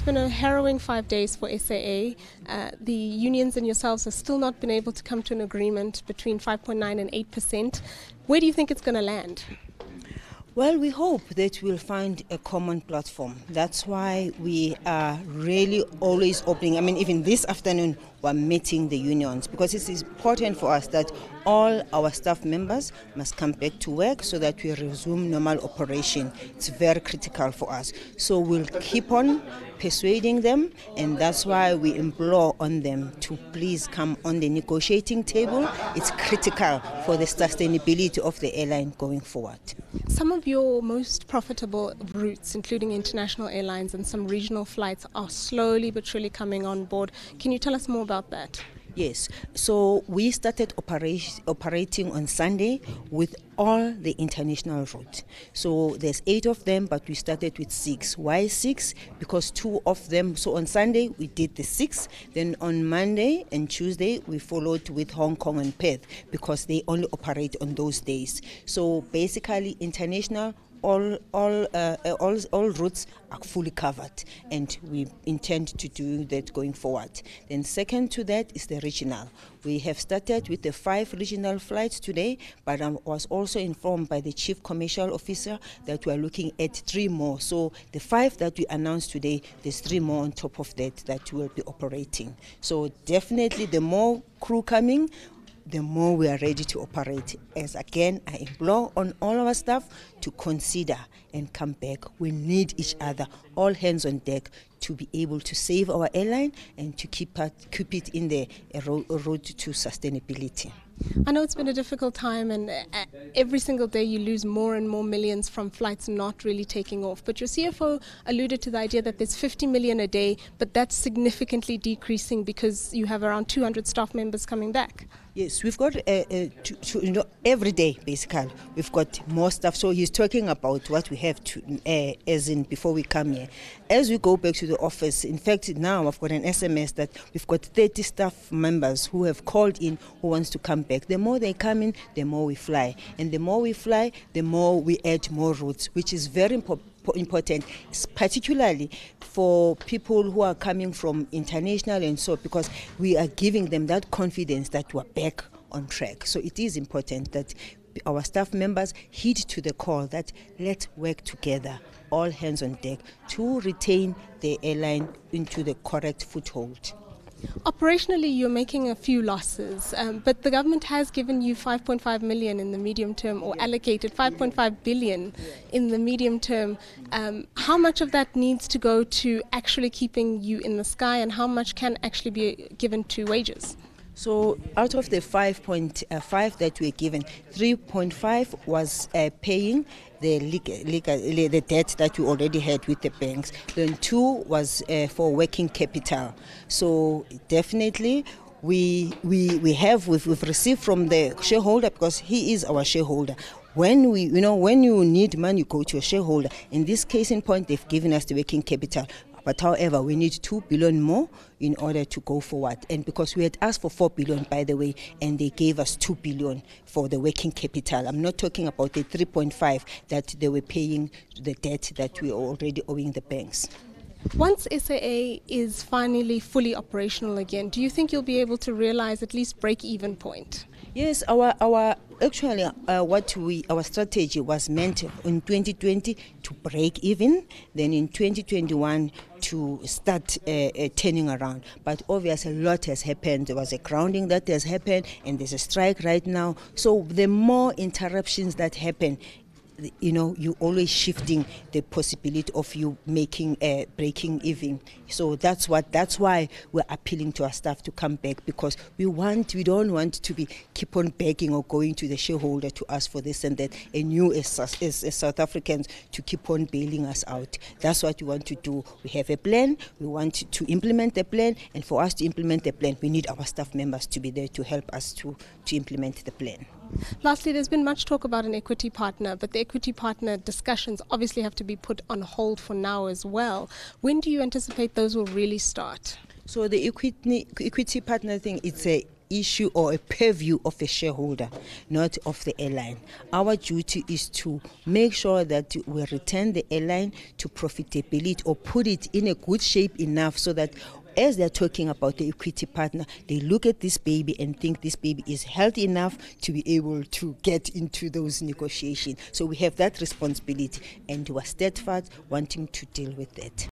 it's been a harrowing 5 days for SAA. The unions and yourselves have still not been able to come to an agreement between 5.9 and 8%. Where do you think it's going to land? Well, we hope that we'll find a common platform. That's why we are really always opening. I mean, even this afternoon, we're meeting the unions because it's important for us that all our staff members must come back to work so that we resume normal operation. It's very critical for us. So we'll keep on persuading them, and that's why we implore on them to please come on the negotiating table. It's critical for the sustainability of the airline going forward. Some of your most profitable routes, including international airlines and some regional flights, are slowly but surely coming on board. Can you tell us more about that? Yes, so we started operating on Sunday with all the international routes. So there's 8 of them, but we started with 6. Why 6? Because 2 of them, so on Sunday we did the 6, then on Monday and Tuesday we followed with Hong Kong and Perth because they only operate on those days. So basically international, all routes are fully covered, and we intend to do that going forward. Then second to that is the regional. We have started with the 5 regional flights today, but I was also informed by the Chief Commercial Officer that we are looking at 3 more. So the 5 that we announced today, there's 3 more on top of that will be operating. So definitely the more crew coming, the more we are ready to operate. As again, I implore on all our staff to consider and come back. We need each other, all hands on deck, to be able to save our airline and to keep it in the road to sustainability. I know it's been a difficult time, and every single day you lose more and more millions from flights not really taking off. But your CFO alluded to the idea that there's 50 million a day, but that's significantly decreasing because you have around 200 staff members coming back. Yes, we've got every day, basically, we've got more stuff. So he's talking about what we have to, as in before we come here. As we go back to the office, in fact, now I've got an SMS that we've got 30 staff members who have called in who wants to come back. The more they come in, the more we fly. And the more we fly, the more we add more routes, which is very important, particularly for people who are coming from international and so, because we are giving them that confidence that we're back on track. So it is important that our staff members heed to the call that let's work together, all hands on deck, to retain the airline into the correct foothold. Operationally, you're making a few losses, but the government has given you 5.5 million in the medium term, or allocated 5.5 billion in the medium term. How much of that needs to go to actually keeping you in the sky, and how much can actually be given to wages? So out of the 5.5 that we were given, 3.5 was paying the debt that we already had with the banks. Then 2 was for working capital. So definitely we've received from the shareholder, because he is our shareholder. When you need money, you go to a shareholder. In this case in point, they've given us the working capital. But however, we need 2 billion more in order to go forward. And because we had asked for 4 billion, by the way, and they gave us 2 billion for the working capital. I'm not talking about the 3.5 that they were paying the debt that we are already owing the banks. Once SAA is finally fully operational again, do you think you'll be able to realize at least break-even point? Yes, our strategy was meant in 2020 to break even, then in 2021 to start turning around. But obviously a lot has happened. There was a grounding that has happened, and there's a strike right now. So the more interruptions that happen, you're always shifting the possibility of you making breaking even. So that's why we're appealing to our staff to come back, because we don't want to keep on begging or going to the shareholder to ask for this and that, and you as South Africans to keep on bailing us out. That's what we want to do. We have a plan, we want to implement the plan, and for us to implement the plan, we need our staff members to be there to help us to implement the plan. Lastly, there's been much talk about an equity partner, but the equity partner discussions obviously have to be put on hold for now as well. When do you anticipate those will really start? So the equity partner thing, it's issue or a purview of a shareholder, not of the airline. Our duty is to make sure that we return the airline to profitability or put it in a good shape enough so that as they're talking about the equity partner, they look at this baby and think this baby is healthy enough to be able to get into those negotiations. So we have that responsibility, and we are steadfast wanting to deal with that.